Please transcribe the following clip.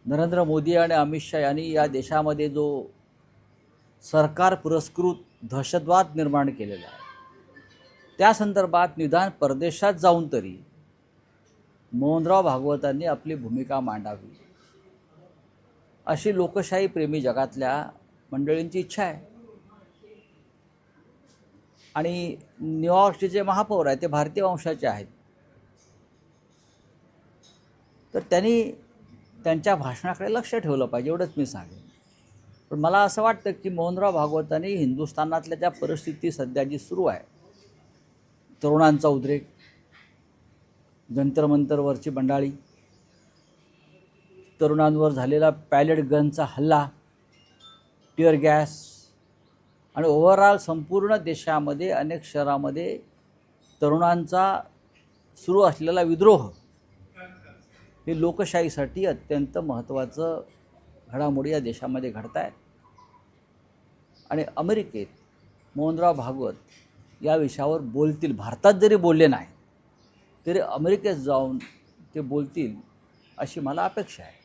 नरेंद्र मोदी आणि अमित शाह यांनी या देशामध्ये जो सरकार पुरस्कृत दहशतवाद निर्माण केलेला आहे, त्या संदर्भात निदान परदेशात जाऊन तरी मोहनराव भागवतांनी आपली भूमिका मांडावी, अशी लोकशाही प्रेमी जगातल्या मंडळींची इच्छा आहे. आणि न्यूयॉर्कचे जे महापौर आहेत ते भारतीय वंशाचे आहेत, तर त्यांनी त्यांच्या भाषणाकडे लक्ष ठेवलं पाहिजे, एवढंच मी सांगेन. पण मला असं वाटतं की मोहनराव भागवतांनी हिंदुस्थानातल्या ज्या परिस्थिती सध्या जी सुरू आहे, तरुणांचा उद्रेक, जंतर मंतरवरची बंडाळी, तरुणांवर झालेला पॅलेट गनचा हल्ला, टिअर गॅस आणि ओव्हरऑल संपूर्ण देशामध्ये अनेक शहरामध्ये तरुणांचा सुरू असलेला विद्रोह, हे लोकशाहीसाठी अत्यंत महत्त्वाचं घडामोडी या देशामध्ये घडत आहेत. आणि अमेरिकेत मोहनराव भागवत या विषयावर बोलतील, भारतात जरी बोलले नाही तरी अमेरिकेत जाऊन ते बोलतील अशी मला अपेक्षा आहे.